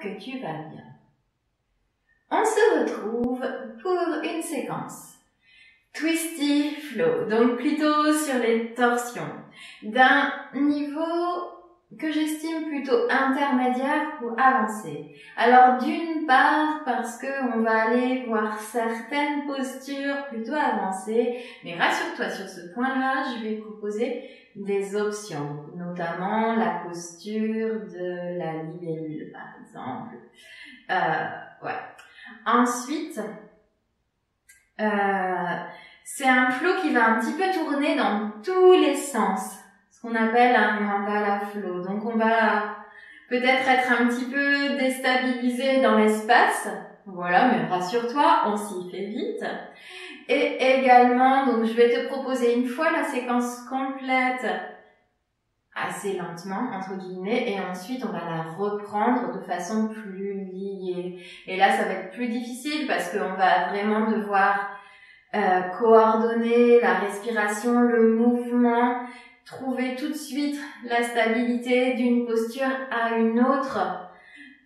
que tu vas bien. On se retrouve pour une séquence Twisty Flow, donc plutôt sur les torsions, d'un niveau que j'estime plutôt intermédiaire ou avancé. Alors d'une part parce que on va aller voir certaines postures plutôt avancées, mais rassure-toi sur ce point-là, je vais proposer des options, notamment la posture de la libellule par exemple. Ouais. Ensuite, c'est un flow qui va un petit peu tourner dans tous les sens, ce qu'on appelle un mandala flow. Donc on va peut-être être un petit peu déstabilisé dans l'espace, voilà, mais rassure-toi, on s'y fait vite. Et également, donc je vais te proposer une fois la séquence complète, assez lentement, entre guillemets, et ensuite on va la reprendre de façon plus liée. Et là, ça va être plus difficile parce qu'on va vraiment devoir coordonner la respiration, le mouvement, trouver tout de suite la stabilité d'une posture à une autre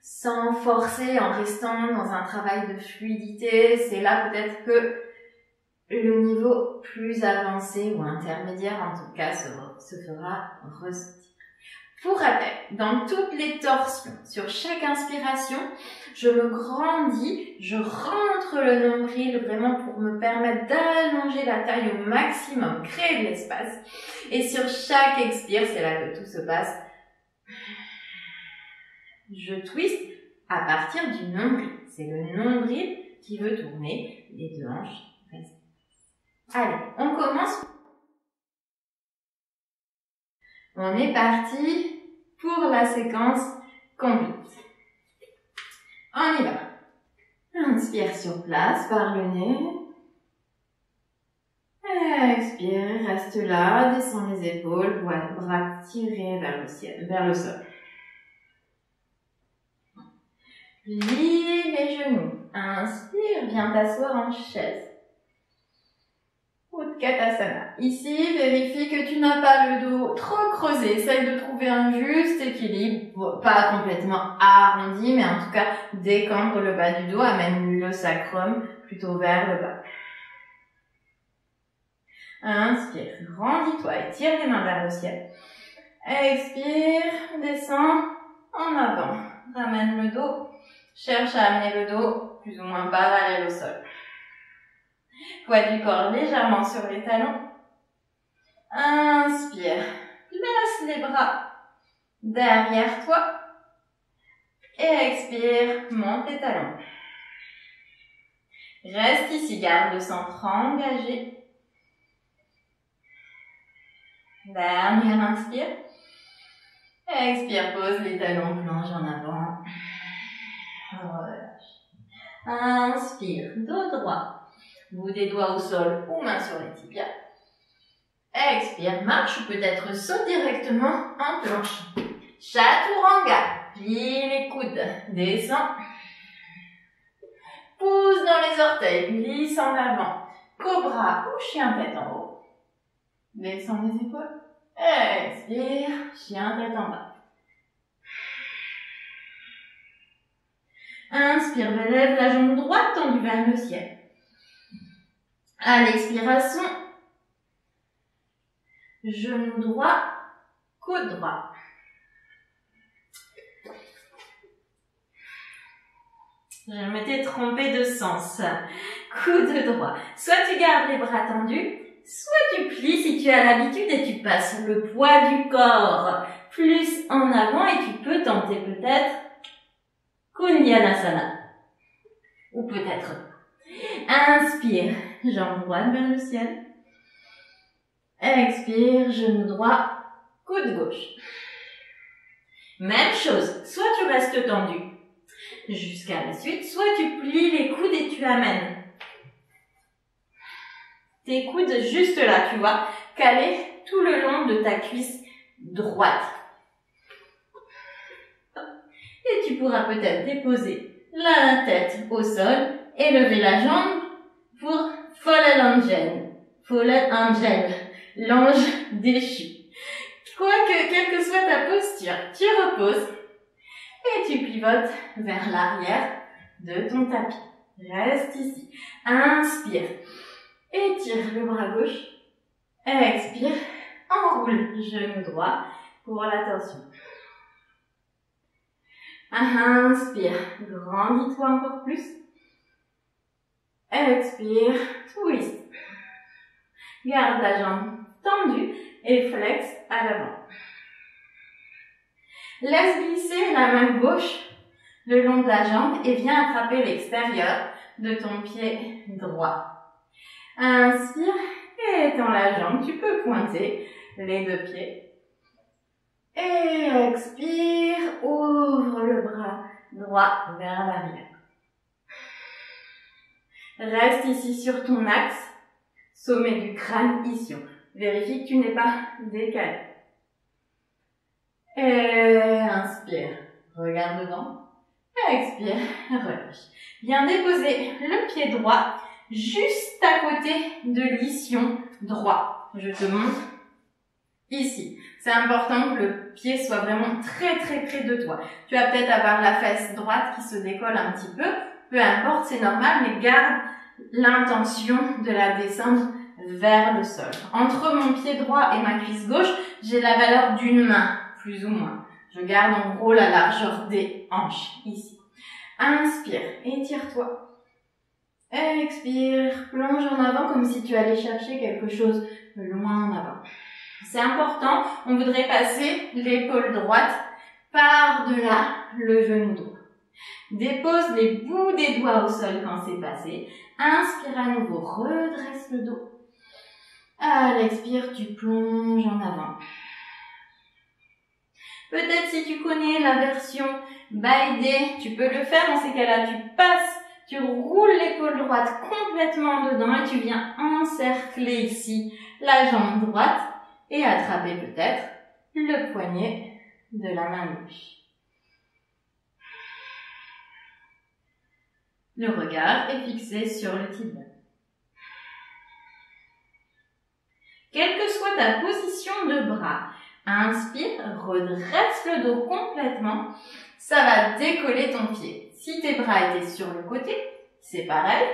sans forcer, en restant dans un travail de fluidité. C'est là peut-être que le niveau plus avancé ou intermédiaire en tout cas se fera ressentir. Pour rappel, dans toutes les torsions, sur chaque inspiration, je me grandis, je rentre le nombril vraiment pour me permettre d'allonger la taille au maximum, créer de l'espace. Et sur chaque expire, c'est là que tout se passe. Je twiste à partir du nombril. C'est le nombril qui veut tourner, les deux hanches restent. Allez, on commence. On est parti pour la séquence complète. On y va. Inspire sur place par le nez. Expire, reste là, descends les épaules, bras tirés vers le ciel, vers le sol. Plie les genoux. Inspire, viens t'asseoir en chaise. Utkatasana. Ici, vérifie que tu n'as pas le dos trop creusé. Essaye de trouver un juste équilibre, pas complètement arrondi, mais en tout cas, décambre le bas du dos, amène le sacrum plutôt vers le bas. Inspire, grandis-toi et tire les mains vers le ciel. Expire, descends en avant. Ramène le dos, cherche à amener le dos plus ou moins parallèle au sol. Poids du corps légèrement sur les talons. Inspire. Place les bras derrière toi. Et expire. Monte les talons. Reste ici. Garde le centre engagé. Dernière inspire. Expire. Pose les talons. Plonge en avant. Relâche. Inspire. Dos droit. Bout des doigts au sol ou main sur les tibias. Expire, marche ou peut-être saute directement en planche. Chaturanga, plie les coudes, descends. Pousse dans les orteils, glisse en avant. Cobra ou chien tête en haut. Descends les épaules. Expire, chien tête en bas. Inspire, lève la jambe droite tendue vers le ciel. À l'expiration, genou droit, coude droit. Je m'étais trompée de sens. Coude droit. Soit tu gardes les bras tendus, soit tu plies si tu as l'habitude et tu passes le poids du corps plus en avant et tu peux tenter peut-être Kundyanasana. Ou peut-être inspire, jambe droite vers le ciel. Expire, genou droit, coude gauche. Même chose, soit tu restes tendu jusqu'à la suite, soit tu plies les coudes et tu amènes tes coudes juste là, tu vois, calés tout le long de ta cuisse droite. Et tu pourras peut-être déposer la tête au sol et lever la jambe pour Fallen Angel. Fallen Angel, l'ange déchu. Quoique, quelle que soit ta posture, tu reposes et tu pivotes vers l'arrière de ton tapis. Reste ici. Inspire. Étire le bras gauche. Expire. Enroule genou droit pour la torsion. Inspire. Grandis-toi encore plus. Expire. Twist. Garde la jambe tendue et flex à l'avant. Laisse glisser la main gauche le long de la jambe et viens attraper l'extérieur de ton pied droit. Inspire et étends la jambe. Tu peux pointer les deux pieds. Et expire, ouvre le bras droit vers l'arrière. Reste ici sur ton axe, sommet du crâne, ici. Vérifie que tu n'es pas décalé. Et inspire, regarde devant. Expire, relâche. Viens déposer le pied droit juste à côté de l'ischion droit. Je te montre ici. C'est important que le pied soit vraiment très très près de toi. Tu vas peut-être avoir la fesse droite qui se décolle un petit peu. Peu importe, c'est normal, mais garde l'intention de la descendre vers le sol. Entre mon pied droit et ma cuisse gauche, j'ai la valeur d'une main, plus ou moins. Je garde en gros la largeur des hanches, ici. Inspire, étire-toi. Expire, plonge en avant comme si tu allais chercher quelque chose de loin en avant. C'est important, on voudrait passer l'épaule droite par-delà le genou droit. Dépose les bouts des doigts au sol quand c'est passé. Inspire à nouveau, redresse le dos. À l'expire, tu plonges en avant. Peut-être si tu connais la version baïdé, tu peux le faire. Dans ces cas-là, tu passes, tu roules l'épaule droite complètement dedans et tu viens encercler ici la jambe droite et attraper peut-être le poignet de la main gauche. Le regard est fixé sur le tibia. Quelle que soit ta position de bras, inspire, redresse le dos complètement. Ça va décoller ton pied. Si tes bras étaient sur le côté, c'est pareil.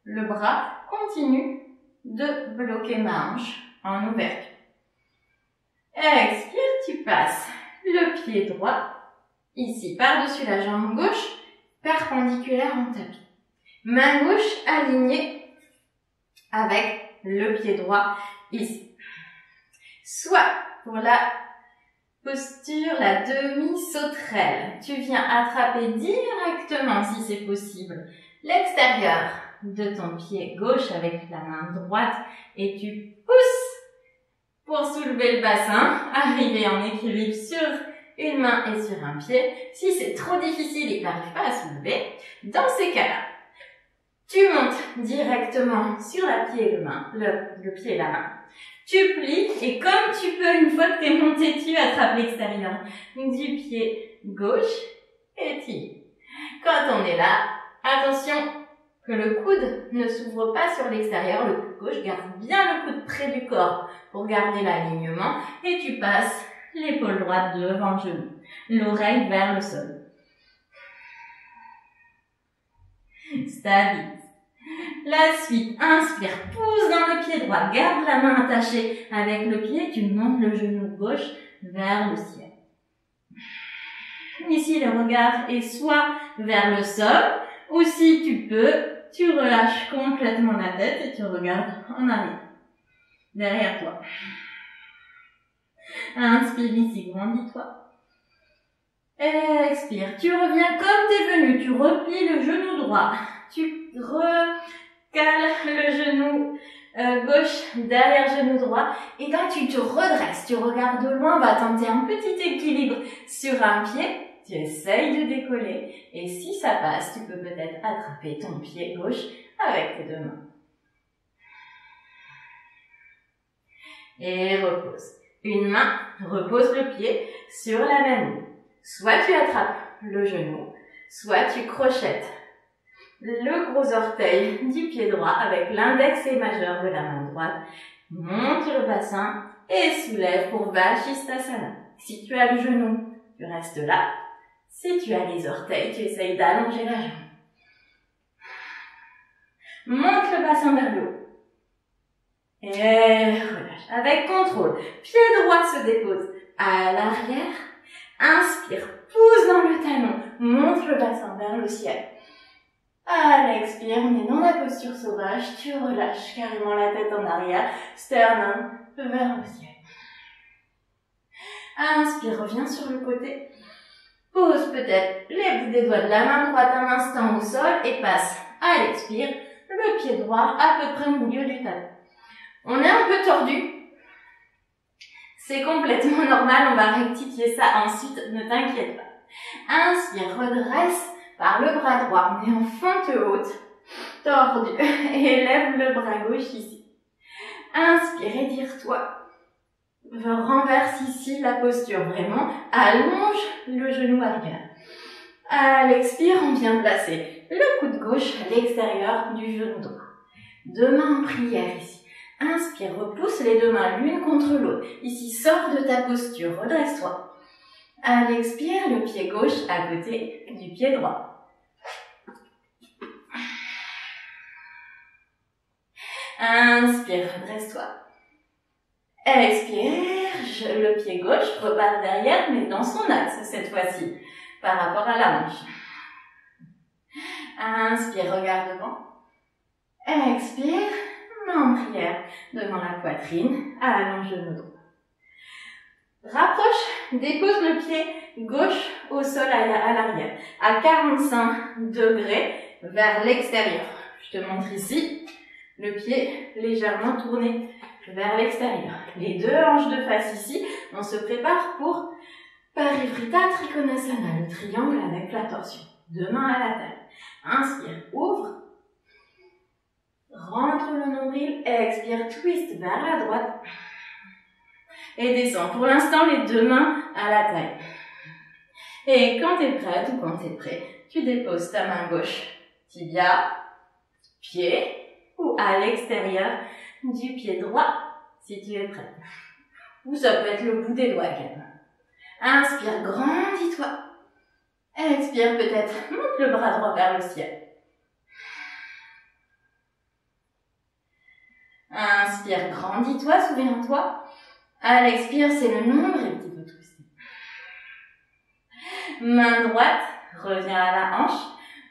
Le bras continue de bloquer ma hanche en ouverture. Expire, tu passes le pied droit, ici, par-dessus la jambe gauche, perpendiculaire en tapis. Main gauche alignée avec le pied droit ici. Soit pour la posture, la demi-sauterelle, tu viens attraper directement, si c'est possible, l'extérieur de ton pied gauche avec la main droite et tu pousses pour soulever le bassin, arriver en équilibre sur une main et sur un pied. Si c'est trop difficile et que tu n'arrives pas à soulever, dans ces cas-là, tu montes directement sur le pied et la main. Tu plies et comme tu peux, une fois que tu es monté, tu attrapes l'extérieur du pied gauche et tire. Quand on est là, attention que le coude ne s'ouvre pas sur l'extérieur, le coude gauche, garde bien le coude près du corps pour garder l'alignement et tu passes l'épaule droite devant le genou, l'oreille vers le sol. Stabilise. La suite, inspire, pousse dans le pied droit, garde la main attachée avec le pied, tu montes le genou gauche vers le ciel. Ici, le regard est soit vers le sol, ou si tu peux, tu relâches complètement la tête et tu regardes en arrière, derrière toi. Inspire ici, grandis-toi. Expire, tu reviens comme tu es venu, tu replies le genou droit, tu recales le genou gauche derrière genou droit et là tu te redresses, tu regardes de loin, va tenter un petit équilibre sur un pied, tu essayes de décoller et si ça passe, tu peux peut-être attraper ton pied gauche avec tes deux mains. Et repose. Une main repose le pied sur la même main. Soit tu attrapes le genou, soit tu crochettes le gros orteil du pied droit avec l'index et majeur de la main droite. Monte le bassin et soulève pour Vashisthasana. Si tu as le genou, tu restes là. Si tu as les orteils, tu essayes d'allonger la jambe. Monte le bassin vers le haut. Et relâche. Avec contrôle. Pied droit se dépose à l'arrière. Inspire, pousse dans le talon. Monte le bassin vers le ciel. À l'expire, on est dans la posture sauvage. Tu relâches carrément la tête en arrière. Sternum vers le ciel. Inspire, reviens sur le côté. Pose peut-être les bouts des doigts de la main droite un instant au sol et passe à l'expire le pied droit à peu près au milieu du talon. On est un peu tordu. C'est complètement normal, on va rectifier ça ensuite, ne t'inquiète pas. Inspire, redresse par le bras droit, on est en fente haute, tordu, et lève le bras gauche ici. Inspire, étire-toi. Renverse ici la posture, vraiment, allonge le genou arrière. À l'expire, on vient placer le coude gauche à l'extérieur du genou droit. Deux mains en prière ici. Inspire, repousse les deux mains l'une contre l'autre. Ici, sors de ta posture, redresse-toi. À l'expire, le pied gauche à côté du pied droit. Inspire, redresse-toi. Expire, le pied gauche repart derrière, mais dans son axe cette fois-ci, par rapport à la hanche. Inspire, regarde devant. Expire, main en prière devant la poitrine, allonge le dos. Rapproche, dépose le pied gauche au sol à l'arrière, à 45 degrés vers l'extérieur. Je te montre ici, le pied légèrement tourné vers l'extérieur. Les deux hanches de face ici, on se prépare pour Parivrtta Trikonasana, le triangle avec la torsion. Deux mains à la taille. Inspire, ouvre. Rentre le nombril, expire, twist vers la droite. Et descends. Pour l'instant, les deux mains à la taille. Et quand tu es prête ou quand tu es prêt, tu déposes ta main gauche, tibia, pied, ou à l'extérieur du pied droit, si tu es prête. Ou ça peut être le bout des doigts également. Inspire, grandis-toi. Expire peut-être, monte le bras droit vers le ciel. Inspire, grandis-toi, souviens-toi. À l'expire, c'est le nombril qui peut twister. Main droite, reviens à la hanche.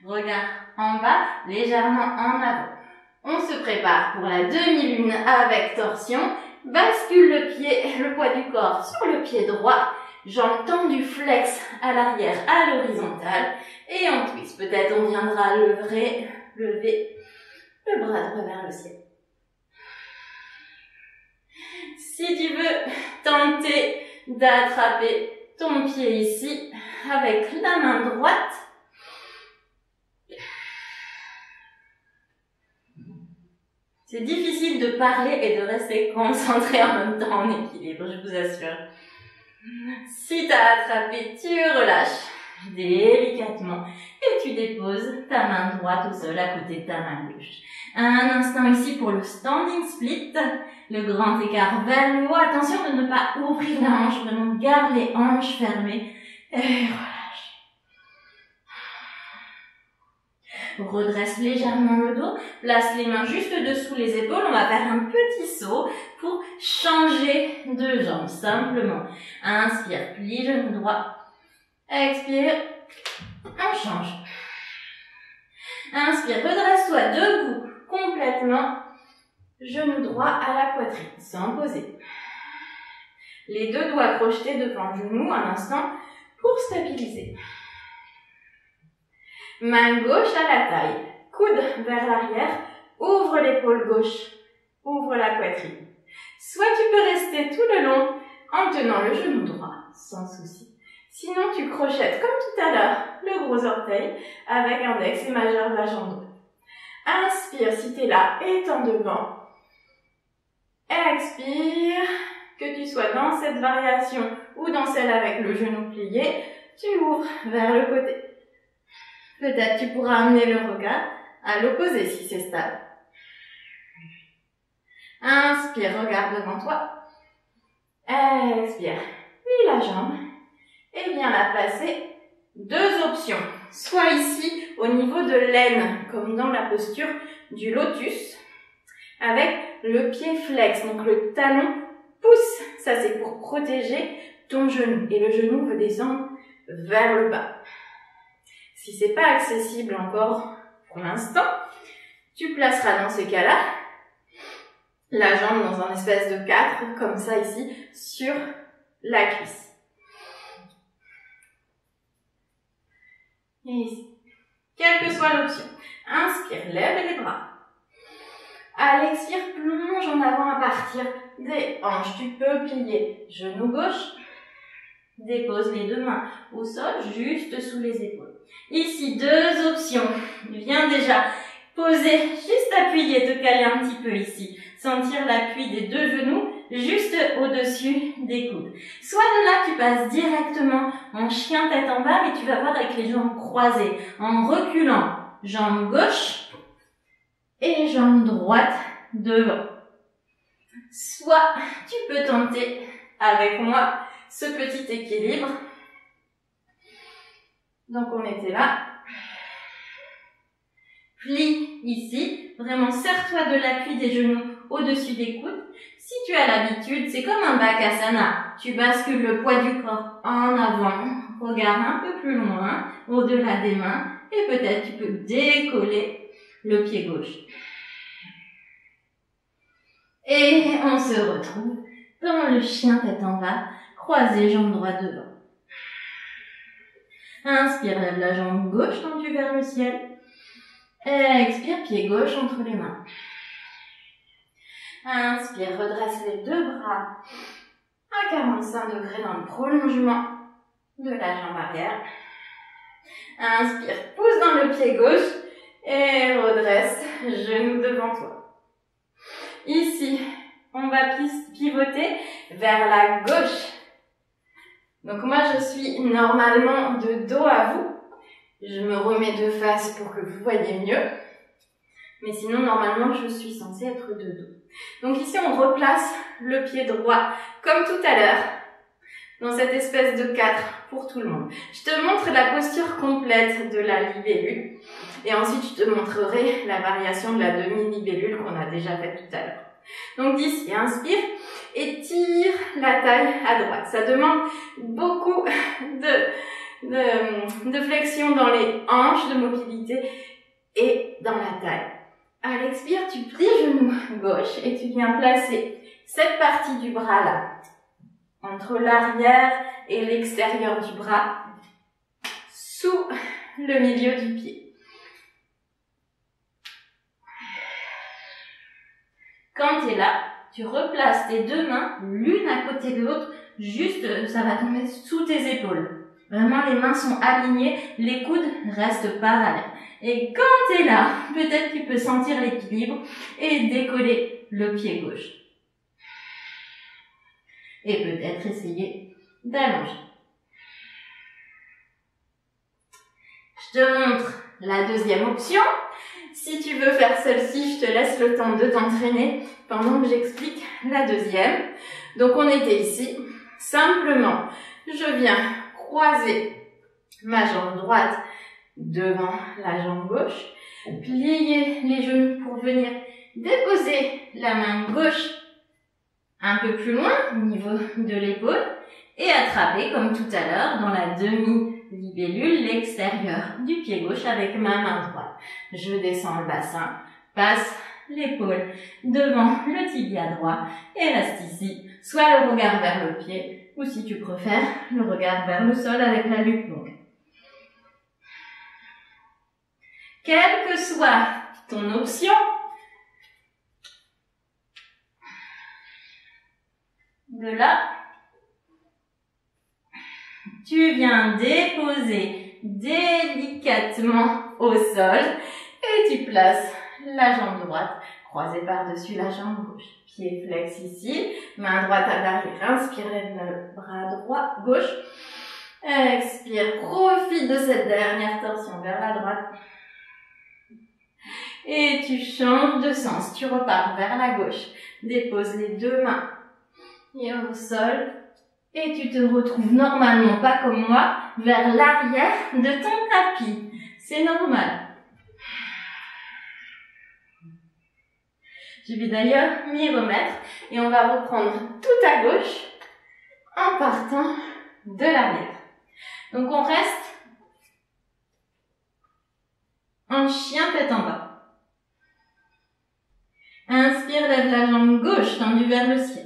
Regard en bas, légèrement en avant. On se prépare pour la demi-lune avec torsion. Bascule le pied, le poids du corps sur le pied droit. Jambes tendues, flex à l'arrière, à l'horizontale. Et on twist. Peut-être on viendra lever le bras droit vers le ciel. Si tu veux tenter d'attraper ton pied ici avec la main droite, c'est difficile de parler et de rester concentré en même temps en équilibre, je vous assure. Si tu as attrapé, tu relâches délicatement et tu déposes ta main droite au sol à côté de ta main gauche. Un instant ici pour le standing split, le grand écart vers le haut. Attention de ne pas ouvrir la hanche, vraiment garde les hanches fermées et relâche. Redresse légèrement le dos, place les mains juste dessous les épaules. On va faire un petit saut pour changer de jambe, simplement. Inspire, plie genou droit. Expire, on change. Inspire, redresse-toi debout complètement. Genou droit à la poitrine, sans poser. Les deux doigts crochetés devant le genou un instant pour stabiliser. Main gauche à la taille, coude vers l'arrière, ouvre l'épaule gauche, ouvre la poitrine. Soit tu peux rester tout le long en tenant le genou droit, sans souci. Sinon, tu crochettes comme tout à l'heure le gros orteil avec index et majeur de la jambe droite. Inspire si tu es là, étends devant. Expire, que tu sois dans cette variation ou dans celle avec le genou plié, tu ouvres vers le côté. Peut-être tu pourras amener le regard à l'opposé si c'est stable. Inspire, regarde devant toi. Expire, plie la jambe et viens la placer deux options. Soit ici, au niveau de l'aine, comme dans la posture du lotus, avec le pied flex. Donc le talon pousse. Ça, c'est pour protéger ton genou. Et le genou veut descendre vers le bas. Si c'est pas accessible encore pour l'instant, tu placeras dans ces cas-là la jambe dans un espèce de 4, comme ça ici, sur la cuisse. Et ici. Quelle que soit l'option. Inspire, lève les bras. À l'expire, plonge en avant à partir des hanches. Tu peux plier genou gauche. Dépose les deux mains au sol, juste sous les épaules. Ici, deux options. Viens déjà poser, juste appuyer, te caler un petit peu ici. Sentir l'appui des deux genoux juste au-dessus des coudes. Soit de là, tu passes directement en chien tête en bas, mais tu vas voir avec les jambes croisées, en reculant. Jambe gauche et jambe droite devant. Soit tu peux tenter avec moi ce petit équilibre. Donc on était là. Plie ici. Vraiment serre-toi de l'appui des genoux au-dessus des coudes. Si tu as l'habitude, c'est comme un Bakasana. Tu bascules le poids du corps en avant. Regarde un peu plus loin, au-delà des mains. Et peut-être tu peux décoller le pied gauche. Et on se retrouve dans le chien tête en bas, croisé jambe droite devant. Inspire, lève la jambe gauche tendue vers le ciel. Expire, pied gauche entre les mains. Inspire, redresse les deux bras à 45 degrés dans le prolongement de la jambe arrière. Inspire, pousse dans le pied gauche et redresse, genou devant toi. Ici, on va pivoter vers la gauche. Donc moi, je suis normalement de dos à vous. Je me remets de face pour que vous voyez mieux. Mais sinon, normalement, je suis censée être de dos. Donc ici, on replace le pied droit comme tout à l'heure, dans cette espèce de 4 pour tout le monde. Je te montre la posture complète de la libellule. Et ensuite, je te montrerai la variation de la demi-libellule qu'on a déjà faite tout à l'heure. Donc d'ici, inspire et tire la taille à droite. Ça demande beaucoup de flexion dans les hanches, de mobilité et dans la taille. À l'expire, tu plies genou gauche et tu viens placer cette partie du bras là, entre l'arrière et l'extérieur du bras, sous le milieu du pied. Quand tu es là, tu replaces tes deux mains l'une à côté de l'autre, juste ça va tomber sous tes épaules. Vraiment, les mains sont alignées, les coudes restent parallèles. Et quand tu es là, peut-être tu peux sentir l'équilibre et décoller le pied gauche. Et peut-être essayer d'allonger. Je te montre la deuxième option. Si tu veux faire celle-ci, je te laisse le temps de t'entraîner pendant que j'explique la deuxième. Donc on était ici. Simplement, je viens croiser ma jambe droite devant la jambe gauche, plier les genoux pour venir déposer la main gauche un peu plus loin au niveau de l'épaule et attraper comme tout à l'heure dans la demi-libellule l'extérieur du pied gauche avec ma main droite. Je descends le bassin, passe l'épaule devant le tibia droit et reste ici, soit le regard vers le pied ou si tu préfères le regard vers le sol avec la nuque longue. Quelle que soit ton option, de là, tu viens déposer délicatement au sol et tu places la jambe droite croisée par-dessus la jambe gauche. Pied flex ici, main droite à l'arrière, inspire, lève le bras droit, gauche. Expire, profite de cette dernière torsion vers la droite. Et tu changes de sens, tu repars vers la gauche. Dépose les deux mains et au sol Et tu te retrouves normalement, pas comme moi, vers l'arrière de ton tapis. C'est normal. Je vais d'ailleurs m'y remettre et on va reprendre tout à gauche en partant de l'arrière. Donc on reste en chien tête en bas. Inspire, lève la jambe gauche tendue vers le ciel.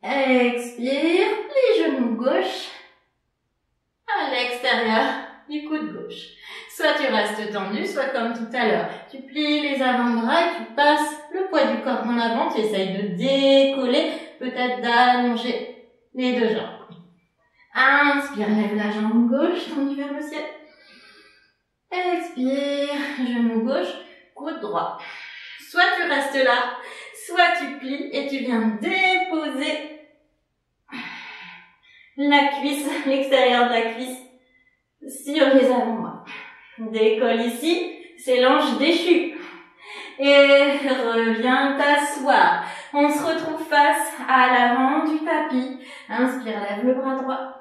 Expire, plie genou gauche à l'extérieur du coude gauche. Soit tu restes tendu, soit comme tout à l'heure. Tu plies les avant-bras et tu passes le poids du corps en avant. Tu essayes de décoller, peut-être d'allonger les deux jambes. Inspire, lève la jambe gauche tendue vers le ciel. Expire, genou gauche, coude droit. Soit tu restes là, soit tu plies et tu viens déposer la cuisse, l'extérieur de la cuisse sur les avant-bras. Décolle ici, c'est l'ange déchu. Et reviens t'asseoir. On se retrouve face à l'avant du tapis. Inspire, lève le bras droit.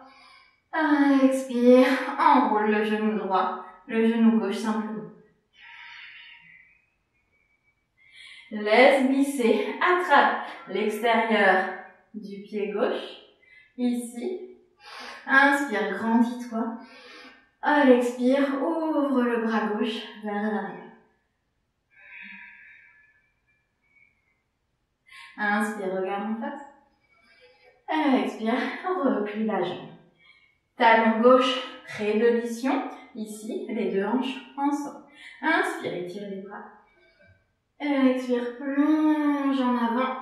Expire, enroule le genou droit, le genou gauche simplement. Laisse glisser, attrape l'extérieur du pied gauche, ici. Inspire, grandis-toi. À l'expire, ouvre le bras gauche vers l'arrière. Inspire, regarde en face. À l'expire, replie la jambe. Talon gauche, près de l'ischio, ici, les deux hanches ensemble. Inspire, étire les bras. Expire, plonge en avant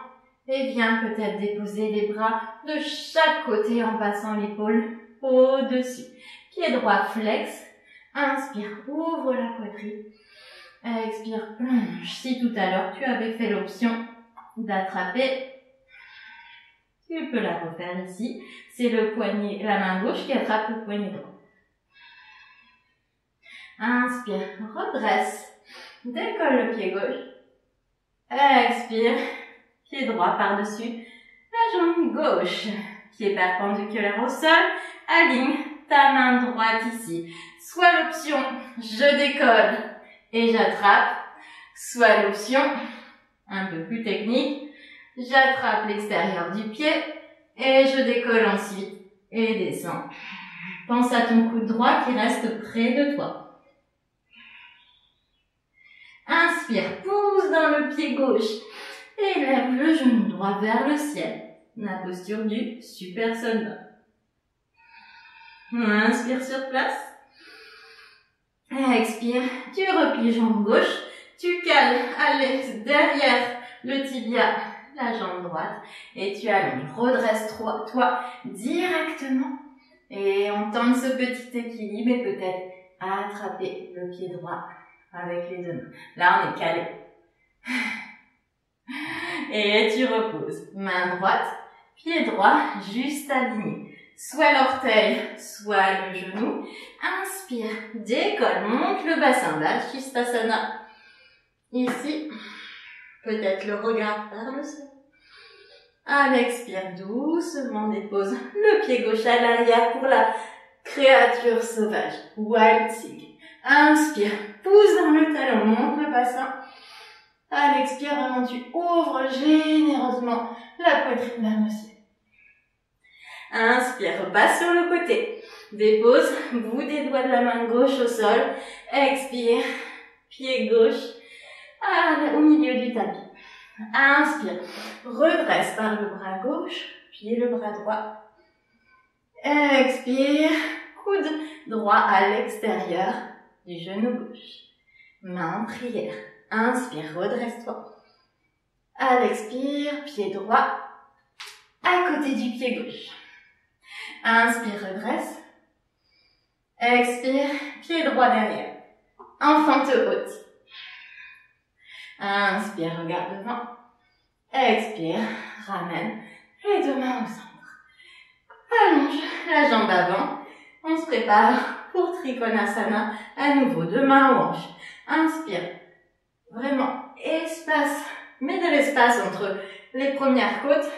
et viens peut-être déposer les bras de chaque côté en passant l'épaule au-dessus. Pied droit flex. Inspire, ouvre la poitrine. Expire, plonge. Si tout à l'heure tu avais fait l'option d'attraper, tu peux la refaire ici. C'est le poignet, la main gauche qui attrape le poignet droit. Inspire, redresse. Décolle le pied gauche. Expire, pied droit par-dessus la jambe gauche. Pied perpendiculaire au sol, aligne ta main droite ici. Soit l'option, je décolle et j'attrape. Soit l'option, un peu plus technique, j'attrape l'extérieur du pied et je décolle ensuite et descends. Pense à ton coude droit qui reste près de toi. Inspire, pousse dans le pied gauche et lève le genou droit vers le ciel. La posture du super soldat. Inspire sur place. Expire, tu replies jambe gauche, tu cales à l'aise derrière le tibia, la jambe droite et tu allonges. Redresse-toi directement et on tente ce petit équilibre et peut-être attraper le pied droit avec les deux mains. Là, on est calé. Et tu reposes. Main droite, pied droit, juste aligné. Soit l'orteil, soit le genou. Inspire, décolle, monte le bassin. Vashisthasana. Ici, peut-être le regard vers le sol. À l'expire, doucement dépose le pied gauche à l'arrière pour la créature sauvage. Wild Seek. Inspire, pousse dans le talon, monte le bassin. À l'expire, vraiment tu ouvres généreusement la poitrine vers le ciel. Inspire, repasse sur le côté. Dépose, bout des doigts de la main gauche au sol. Expire, pied gauche au milieu du tapis. Inspire, redresse par le bras gauche, pied le bras droit. Expire, coude droit à l'extérieur du genou gauche. Main en prière. Inspire, redresse-toi. À l'expire, pied droit à côté du pied gauche. Inspire, redresse. Expire, pied droit derrière. Enfante haute. Inspire, regarde devant. Expire, ramène les deux mains au centre. Allonge la jambe avant. On se prépare pour Trikonasana. À nouveau, deux mains aux hanches. Inspire. Vraiment, espace. Mets de l'espace entre les premières côtes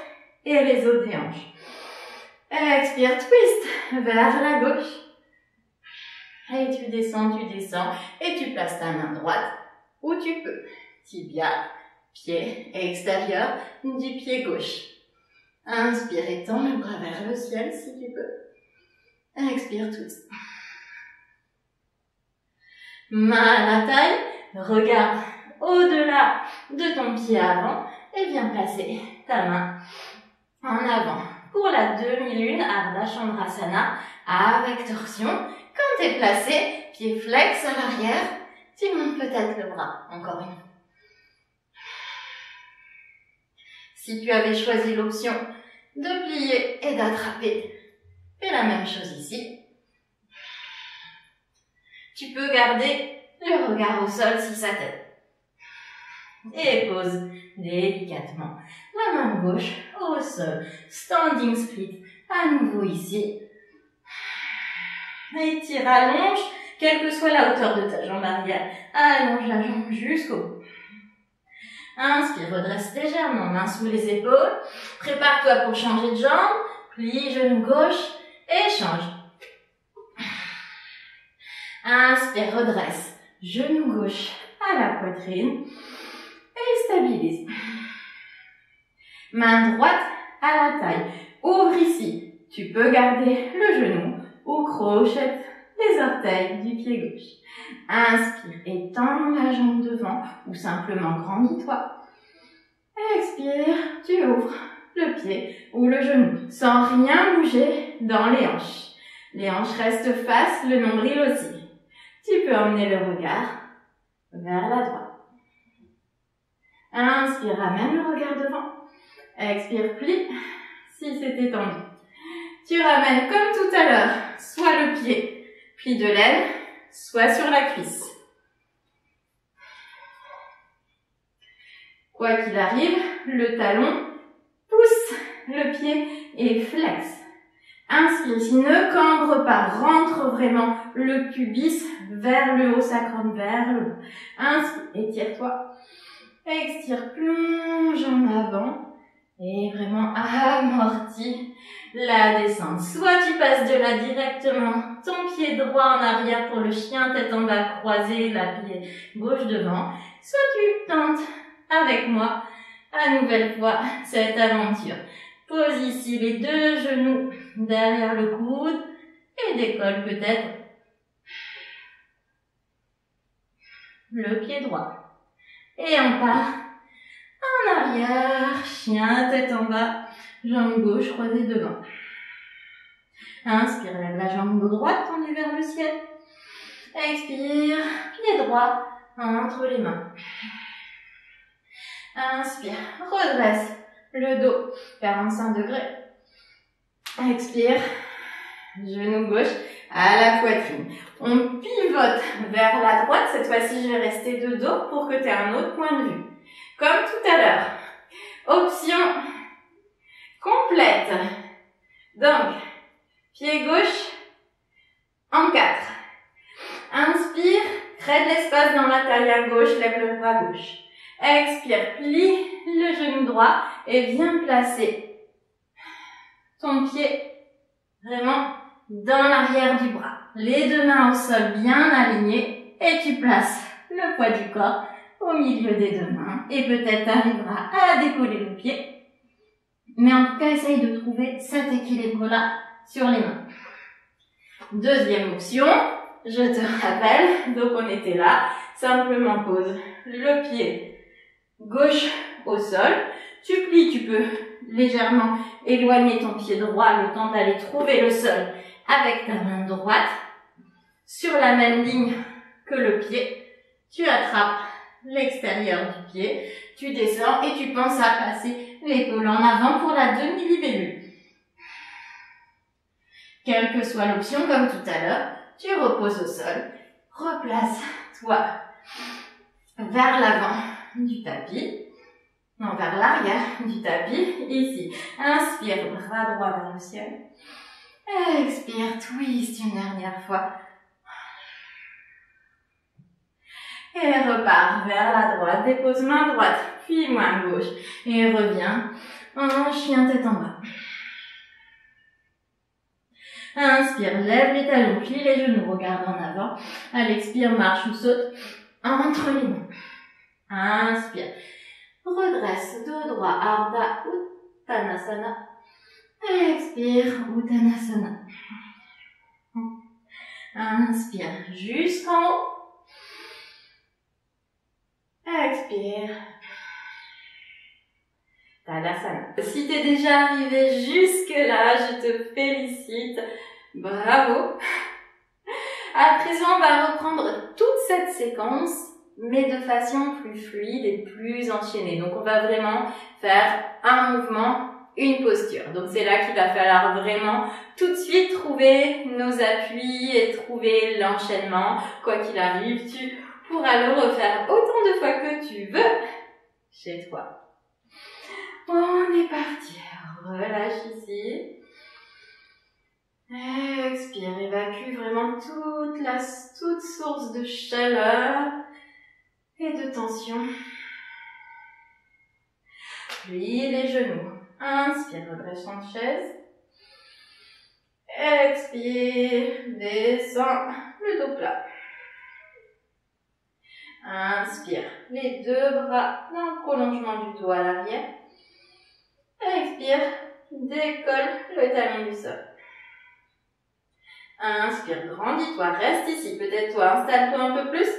et les os des hanches. Expire, twist vers la gauche. Et tu descends, et tu places ta main droite où tu peux. Tibia, pied extérieur du pied gauche. Inspire, étends le bras vers le ciel si tu peux. Expire, twist. Main à la taille, regarde au-delà de ton pied avant et viens placer ta main en avant. Pour la demi-lune, Ardha Chandrasana avec torsion. Quand tu es placé, pied flex à l'arrière, tu montes peut-être le bras. Encore une fois. Si tu avais choisi l'option de plier et d'attraper, fais la même chose ici. Tu peux garder le regard au sol si ça t'aide. Et pose délicatement la main gauche au sol. Standing split à nouveau ici. Étire, allonge, quelle que soit la hauteur de ta jambe arrière. Allonge la jambe jusqu'au bout. Inspire, redresse légèrement, main sous les épaules. Prépare-toi pour changer de jambe. Plie, genou gauche et change. Inspire, redresse, genou gauche à la poitrine et stabilise. Main droite à la taille. Ouvre ici. Tu peux garder le genou ou crochette les orteils du pied gauche. Inspire, étends la jambe devant ou simplement grandis-toi. Expire, tu ouvres le pied ou le genou sans rien bouger dans les hanches. Les hanches restent face, le nombril aussi. Tu peux emmener le regard vers la droite. Inspire, ramène le regard devant. Expire, plie, si c'est étendu. Tu ramènes comme tout à l'heure, soit le pied, pli de l'aile, soit sur la cuisse. Quoi qu'il arrive, le talon pousse le pied et flex. Inspire ici, ne cambre pas, rentre vraiment le pubis vers le haut, sacrum vers le bas. Inspire, étire-toi. Expire, plonge en avant et vraiment amortis la descente. Soit tu passes de là directement, ton pied droit en arrière pour le chien, tête en bas croisée, la pied gauche devant. Soit tu tentes avec moi à nouvelle fois cette aventure. Pose ici les deux genoux derrière le coude et décolle peut-être le pied droit. Et on part en arrière, chien, tête en bas, jambe gauche croisée devant. Inspire, lève la jambe droite tendue vers le ciel. Expire, pied droit entre les mains. Inspire, redresse le dos, 45 degrés. Expire, genou gauche à la poitrine. On pivote vers la droite. Cette fois-ci, je vais rester de dos pour que tu aies un autre point de vue. Comme tout à l'heure. Option complète. Donc, pied gauche en 4. Inspire, crée de l'espace dans la taille à gauche, lève le bras gauche. Expire, plie le genou droit et viens placer ton pied vraiment dans l'arrière du bras. Les deux mains au sol bien alignées et tu places le poids du corps au milieu des deux mains et peut-être tu arriveras à décoller le pied. Mais en tout cas, essaye de trouver cet équilibre-là sur les mains. Deuxième option, je te rappelle, donc on était là, simplement pose le pied gauche au sol, tu plies, tu peux légèrement éloigner ton pied droit le temps d'aller trouver le sol avec ta main droite. Sur la même ligne que le pied, tu attrapes l'extérieur du pied, tu descends et tu penses à passer l'épaule en avant pour la demi-libellule. Quelle que soit l'option, comme tout à l'heure, tu reposes au sol, replace-toi vers l'avant du tapis, non, vers l'arrière du tapis, ici. Inspire, bras droit vers le ciel. Expire, twist une dernière fois. Et repars vers la droite, dépose main droite, puis main gauche. Et reviens en chien tête en bas. Inspire, lève les talons, plie les genoux, regarde en avant. À l'expire, marche ou saute entre les mains. Inspire, redresse, dos droit, Ardha Uttanasana. Expire, Uttanasana. Inspire, jusqu'en haut. Expire. Tadasana. Si tu es déjà arrivé jusque-là, je te félicite. Bravo. À présent, on va reprendre toute cette séquence, mais de façon plus fluide et plus enchaînée. Donc, on va vraiment faire un mouvement, une posture. Donc, c'est là qu'il va falloir vraiment tout de suite trouver nos appuis et trouver l'enchaînement. Quoi qu'il arrive, tu pourras le refaire autant de fois que tu veux chez toi. On est parti. Relâche ici. Expire, évacue vraiment toute source de chaleur et de tension. Plie les genoux. Inspire, redresse ton chaise. Expire, descends le dos plat. Inspire, les deux bras dans le prolongement du dos à l'arrière. Expire, décolle le talon du sol. Inspire, grandis-toi, reste ici, peut-être toi, installe-toi un peu plus.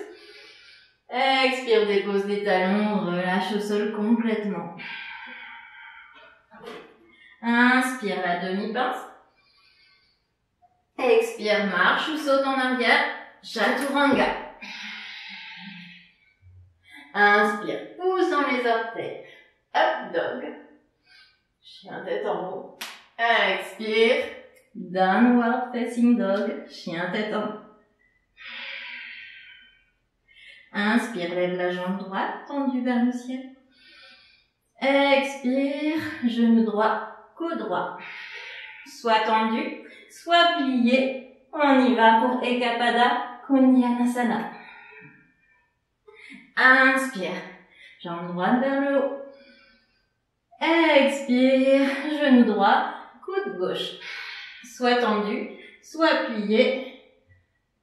Expire, dépose les talons, relâche au sol complètement. Inspire, la demi-pince. Expire, marche ou saute en arrière, chaturanga. Inspire, pousse dans les orteils, up dog. Chien tête en haut. Expire, downward facing dog, chien tête en haut. Inspire, lève la jambe droite, tendue vers le ciel. Expire, genou droit, coude droit. Soit tendu, soit plié. On y va pour Ekapada Konyanasana. Inspire, jambe droite vers le haut. Expire, genou droit, coude gauche. Soit tendu, soit plié.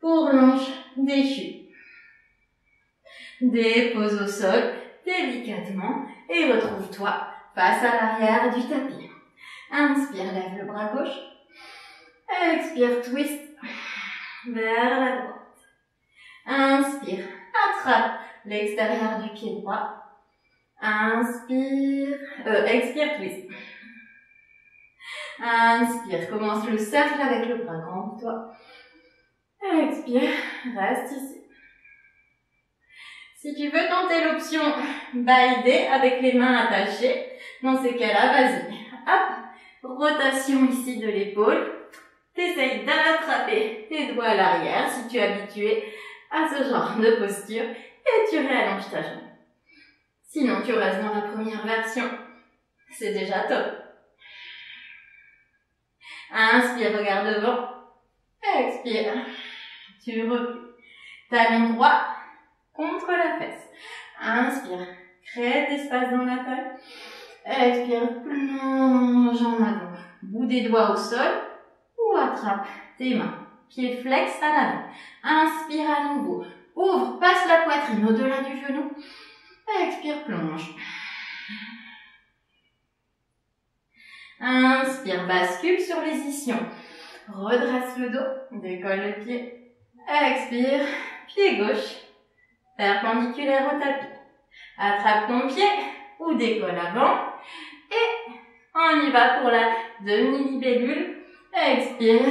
Pour l'ange déchu. Dépose au sol délicatement et retrouve-toi face à l'arrière du tapis. Inspire, lève le bras gauche. Expire, twist vers la droite. Inspire, attrape l'extérieur du pied droit. Inspire, expire, twist. Inspire, commence le cercle avec le bras grand. Toi. Expire, reste ici. Si tu veux tenter l'option baïdé avec les mains attachées, dans ces cas-là, vas-y. Hop, rotation ici de l'épaule. T'essayes d'attraper tes doigts à l'arrière si tu es habitué à ce genre de posture et tu réallonges ta jambe. Sinon, tu restes dans la première version. C'est déjà top. Inspire, regarde devant. Expire. Tu recules. Talon droit contre la fesse. Inspire. Crée d'espace dans la taille. Expire. Plonge en avant. Bout des doigts au sol ou attrape tes mains. Pieds flex à l'avant. Inspire à nouveau. Ouvre, passe la poitrine au-delà du genou. Expire, plonge. Inspire, bascule sur les ischions. Redresse le dos, décolle le pied. Expire, pied gauche, perpendiculaire au tapis. Attrape ton pied ou décolle avant. Et on y va pour la demi-libellule. Expire,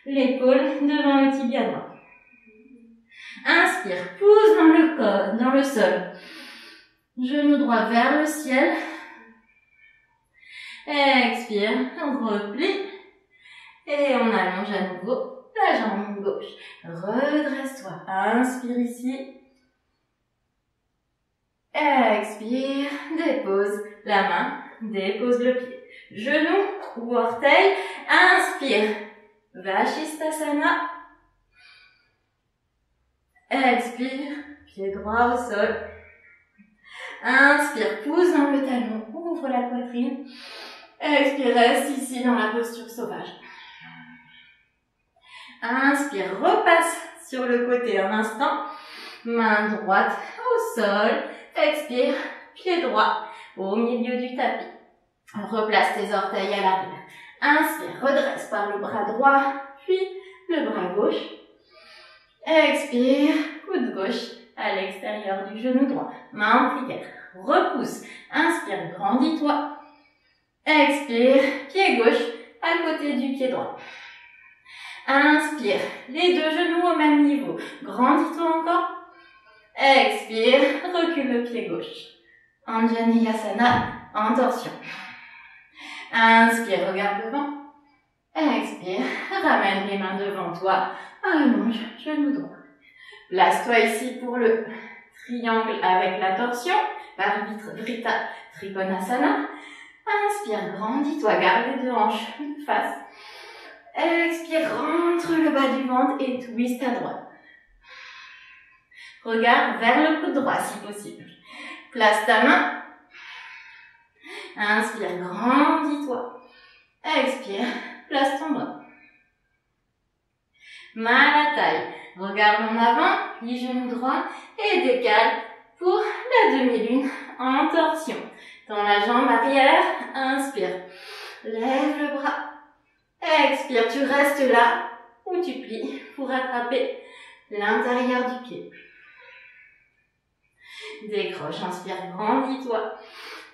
l'épaule devant le tibia droit. Inspire, pousse dans le sol. Genou droit vers le ciel. Expire, on replie. Et on allonge à nouveau la jambe gauche. Redresse-toi. Inspire ici. Expire, dépose la main, dépose le pied. Genou ou orteil. Inspire, Vashisthasana. Expire, pied droit au sol. Inspire, pousse dans le talon, ouvre la poitrine. Expire, reste ici dans la posture sauvage. Inspire, repasse sur le côté un instant. Main droite au sol. Expire, pied droit au milieu du tapis. Replace tes orteils à l'arrière. Inspire, redresse par le bras droit, puis le bras gauche. Expire, coude gauche à l'extérieur du genou droit. Main en prière. Repousse. Inspire, grandis-toi. Expire, pied gauche à côté du pied droit. Inspire, les deux genoux au même niveau. Grandis-toi encore. Expire, recule le pied gauche. Anjaneyasana, en torsion. Inspire, regarde devant. Expire, ramène les mains devant toi. Allonge, genou droit. Place-toi ici pour le triangle avec la torsion. Vrita Trikonasana. Inspire, grandis-toi, garde les deux hanches face. Expire, rentre le bas du ventre et twist à droite. Regarde vers le coude droit si possible. Place ta main. Inspire, grandis-toi. Expire, place ton bras. Main à la taille. Regarde en avant, plie genou droit et décale pour la demi-lune en torsion. Tends la jambe arrière, inspire. Lève le bras. Expire, tu restes là ou tu plies pour attraper l'intérieur du pied. Décroche, inspire, grandis-toi.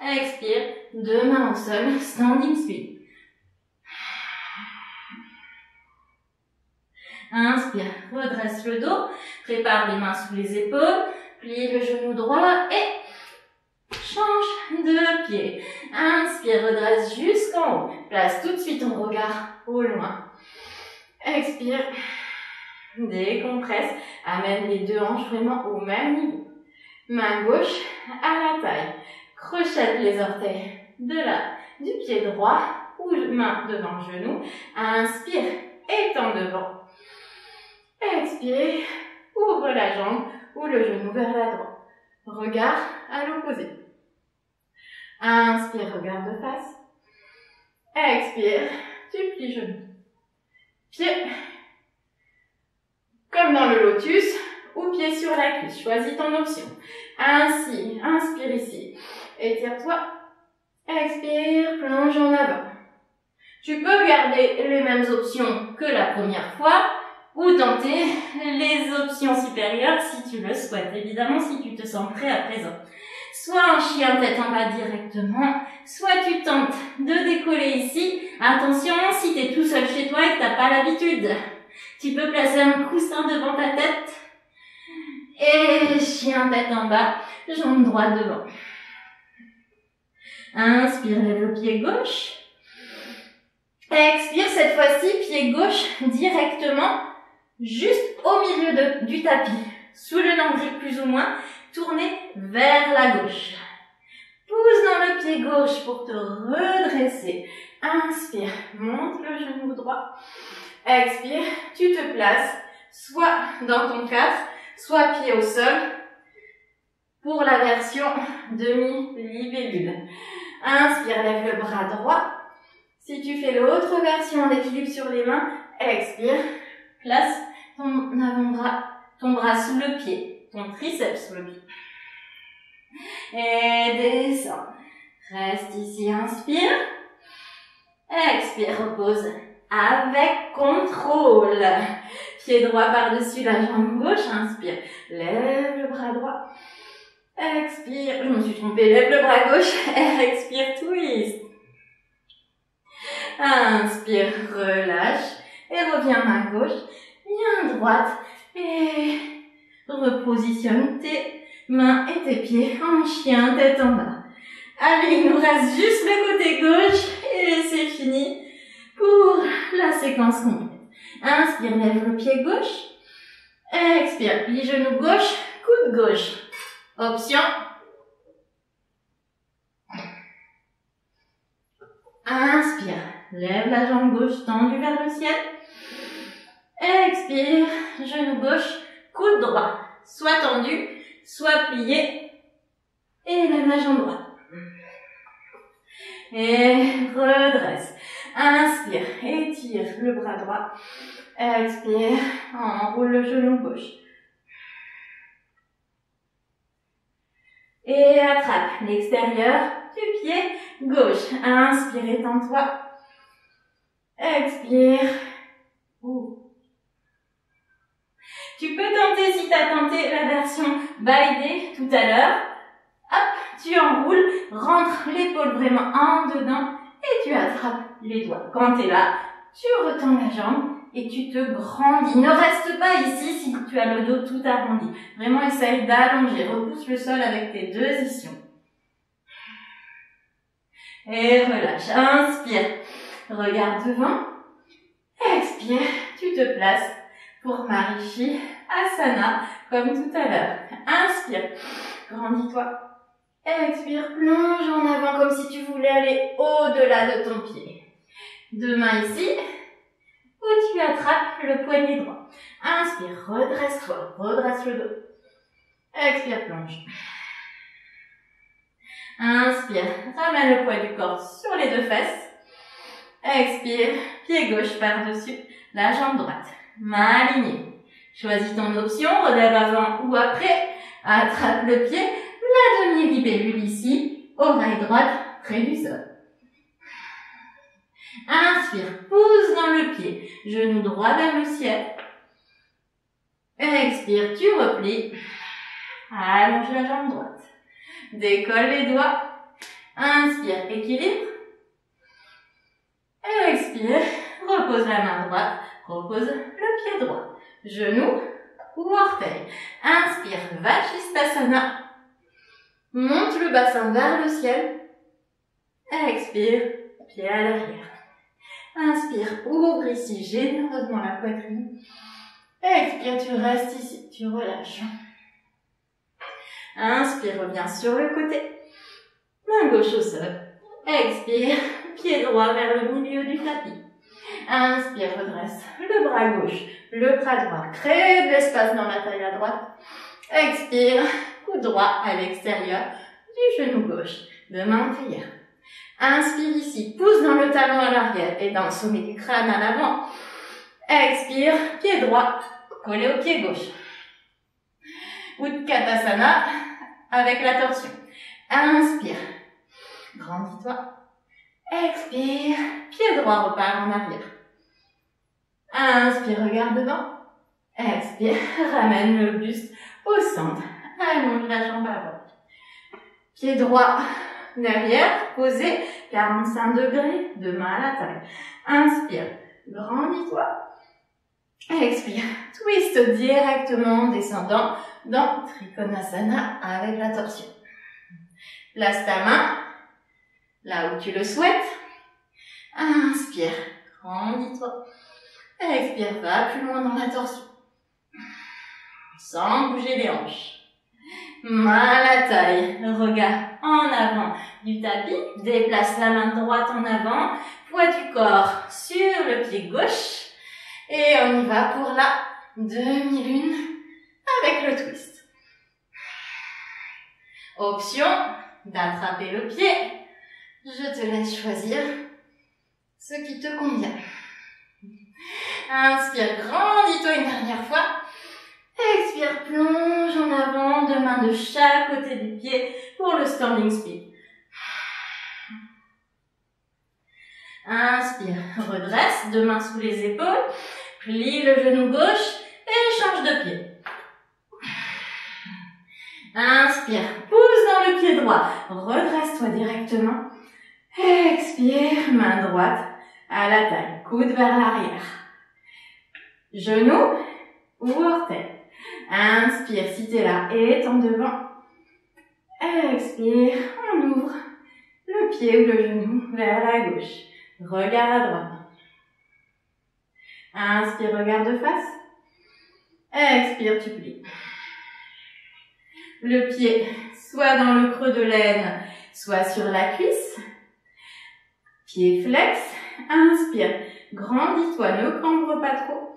Expire, deux mains au sol, standing split. Inspire, redresse le dos, prépare les mains sous les épaules, plie le genou droit et change de pied. Inspire, redresse jusqu'en haut. Place tout de suite ton regard au loin. Expire, décompresse, amène les deux hanches vraiment au même niveau. Main gauche à la taille. Crochette les orteils du pied droit ou main devant le genou. Inspire, étends devant. Expire, ouvre la jambe ou le genou vers la droite. Regard à l'opposé. Inspire, regarde de face. Expire, tu plies genou. Pied, comme dans le lotus, ou pied sur la cuisse. Choisis ton option. Ainsi, inspire ici. Étire-toi. Expire, plonge en avant. Tu peux garder les mêmes options que la première fois ou tenter les options supérieures si tu le souhaites. Évidemment, si tu te sens prêt à présent. Soit en chien tête en bas directement, soit tu tentes de décoller ici. Attention, si tu es tout seul chez toi et que tu n'as pas l'habitude, tu peux placer un coussin devant ta tête. Et chien tête en bas, jambe droite devant. Inspire, lève le pied gauche. Expire, cette fois-ci, pied gauche directement, juste au milieu du tapis. Sous le nombril plus ou moins, tourné vers la gauche. Pousse dans le pied gauche pour te redresser. Inspire, monte le genou droit. Expire, tu te places soit dans ton 4, soit pied au sol pour la version demi-libellule. Inspire, lève le bras droit. Si tu fais l'autre version d'équilibre sur les mains, expire, place ton avant-bras, ton bras sous le pied, ton triceps sous le pied. Et descends. Reste ici, inspire. Expire, repose avec contrôle. Pied droit par-dessus la jambe gauche, inspire. Lève le bras droit. Expire, je me suis trompée, lève le bras gauche. Expire, twist. Inspire, relâche. Et reviens main gauche, bien droite. Et repositionne tes mains et tes pieds en chien, tête en bas. Allez, il nous reste juste le côté gauche et c'est fini pour la séquence complète. Inspire, lève le pied gauche. Expire, plie genou gauche, coude gauche. Option. Inspire, lève la jambe gauche tendue vers le ciel. Expire, genou gauche, coude droit. Soit tendu, soit plié. Et lève la jambe droite. Et redresse. Inspire, étire le bras droit. Expire, enroule le genou gauche. Et attrape l'extérieur du pied gauche. Inspire, étends-toi. Expire. Tu peux tenter, si tu as tenté la version baïdé tout à l'heure, hop, tu enroules, rentre l'épaule vraiment en dedans et tu attrapes les doigts. Quand tu es là, tu retends la jambe et tu te grandis. Ne reste pas ici si tu as le dos tout arrondi. Vraiment, essaye d'allonger. Repousse le sol avec tes deux ischions. Et relâche. Inspire. Regarde devant. Expire. Tu te places pour Marishi Asana, comme tout à l'heure. Inspire. Grandis-toi. Expire. Plonge en avant comme si tu voulais aller au-delà de ton pied. Deux mains ici, où tu attrapes le poignet droit. Inspire, redresse-toi, redresse le dos. Expire, plonge. Inspire, ramène le poids du corps sur les deux fesses. Expire, pied gauche par-dessus la jambe droite. Main alignée. Choisis ton option, relève avant ou après. Attrape le pied, la demi-libellule ici, oreille droite près du sol. Inspire, pousse dans le pied, genou droit vers le ciel. Expire, tu replies. Allonge la jambe droite. Décolle les doigts. Inspire, équilibre. Expire, repose la main droite, repose le pied droit. Genou ou orteil. Inspire, Vashisthasana. Monte le bassin vers le ciel. Expire, pied à l'arrière. Inspire, ouvre ici généreusement la poitrine. Expire, tu restes ici, tu relâches. Inspire, reviens sur le côté. Main gauche au sol. Expire, pied droit vers le milieu du tapis. Inspire, redresse le bras gauche, le bras droit. Crée de l'espace dans la taille à droite. Expire, coude droit à l'extérieur du genou gauche. Deux mains en prière. Inspire ici, pousse dans le talon à l'arrière et dans le sommet du crâne à l'avant. Expire, pied droit, collé au pied gauche. Utkatasana avec la torsion. Inspire, grandis-toi. Expire, pied droit repart en arrière. Inspire, regarde devant. Expire, ramène le buste au centre. Allonge la jambe avant. Pied droit derrière, posé, 45 degrés, deux mains à la taille. Inspire, grandis-toi. Expire, twist directement en descendant dans Trikonasana avec la torsion. Place ta main là où tu le souhaites. Inspire, grandis-toi. Expire, va plus loin dans la torsion. Sans bouger les hanches. Main à la taille, regard en avant du tapis. Déplace la main droite en avant. Poids du corps sur le pied gauche. Et on y va pour la demi-lune avec le twist. Option d'attraper le pied. Je te laisse choisir ce qui te convient. Inspire, grandis-toi une dernière fois. Expire, plonge en avant, deux mains de chaque côté du pied pour le standing split. Inspire, redresse, deux mains sous les épaules, plie le genou gauche et change de pied. Inspire, pousse dans le pied droit, redresse-toi directement. Expire, main droite à la taille, coude vers l'arrière. Genou ou orteil. Inspire si tu es là et étends devant. Expire, on ouvre le pied ou le genou vers la gauche. Regard à droite. Inspire, regarde de face. Expire, tu plies. Le pied soit dans le creux de l'aine, soit sur la cuisse. Pied flex. Inspire, grandis-toi, ne cambre pas trop.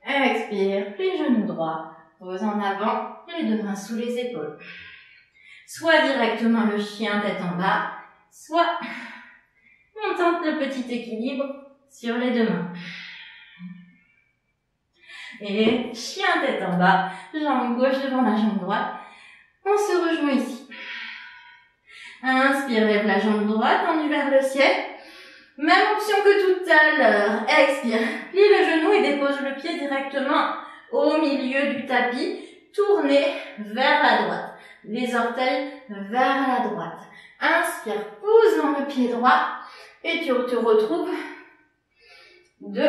Expire, plie genou droit. Pose en avant, les deux mains sous les épaules. Soit directement le chien tête en bas, soit on tente le petit équilibre sur les deux mains. Et chien tête en bas, jambe gauche devant la jambe droite. On se rejoint ici. Inspire, lève la jambe droite, tendue vers le ciel. Même option que tout à l'heure. Expire, plie le genou et dépose le pied directement au milieu du tapis. Tournez vers la droite. Les orteils vers la droite. Inspire, pousse dans le pied droit et tu te retrouves de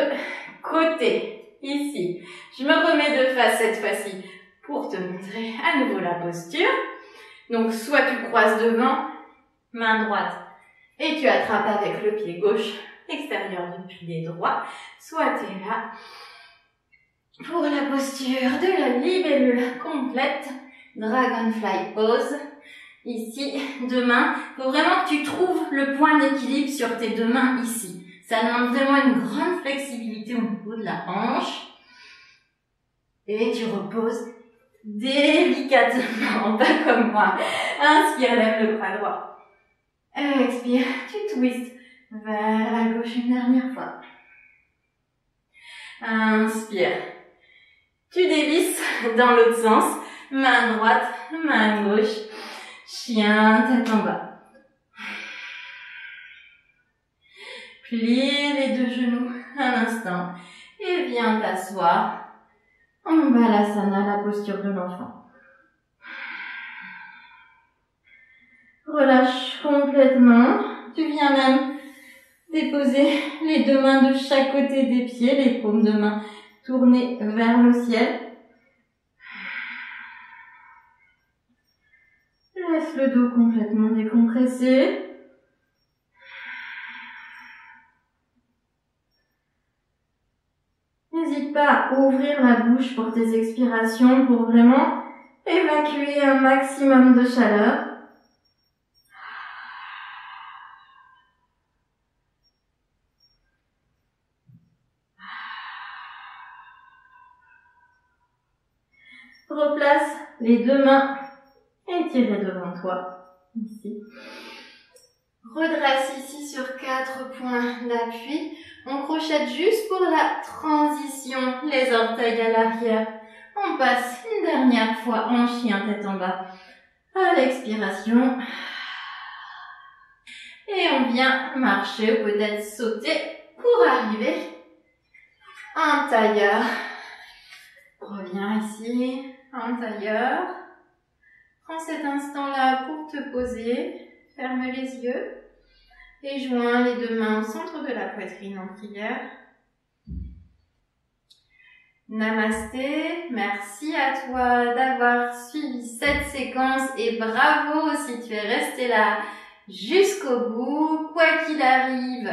côté. Ici, je me remets de face cette fois-ci pour te montrer à nouveau la posture. Donc, soit tu croises devant, main droite, et tu attrapes avec le pied gauche l'extérieur du pied droit, soit tu es là pour la posture de la libellule complète, Dragonfly Pose. Ici, deux mains, il faut vraiment que tu trouves le point d'équilibre sur tes deux mains ici. Ça demande vraiment une grande flexibilité au niveau de la hanche. Et tu reposes délicatement, pas comme moi. Inspire, lève le bras droit. Expire, tu twists vers la gauche une dernière fois. Inspire. Tu dévisses dans l'autre sens. Main droite, main gauche. Chien, tête en bas. Plie les deux genoux un instant et viens t'asseoir en Balasana, la posture de l'enfant. Relâche complètement. Tu viens même déposer les deux mains de chaque côté des pieds, les paumes de main tournées vers le ciel. Laisse le dos complètement décompressé. N'hésite pas à ouvrir la bouche pour tes expirations pour vraiment évacuer un maximum de chaleur. Replace les deux mains étirées devant toi. Ici. Redresse ici sur 4 points d'appui. On crochette juste pour la transition, les orteils à l'arrière. On passe une dernière fois en chien tête en bas à l'expiration. Et on vient marcher ou peut-être sauter pour arriver en tailleur. Reviens ici en tailleur. Prends cet instant-là pour te poser. Ferme les yeux. Et joins les deux mains au centre de la poitrine en prière. Namasté, merci à toi d'avoir suivi cette séquence et bravo si tu es resté là jusqu'au bout. Quoi qu'il arrive,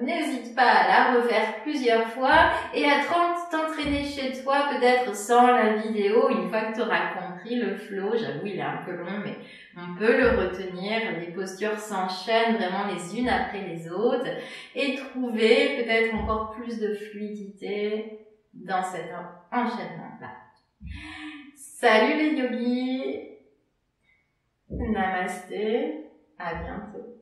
n'hésite pas à la refaire plusieurs fois et à t'entraîner chez toi, peut-être sans la vidéo, une fois que tu auras compris le flow. J'avoue, il est un peu long, mais on peut le retenir. Les postures s'enchaînent vraiment les unes après les autres et trouver peut-être encore plus de fluidité dans cet enchaînement-là. Salut les yogis! Namasté, à bientôt.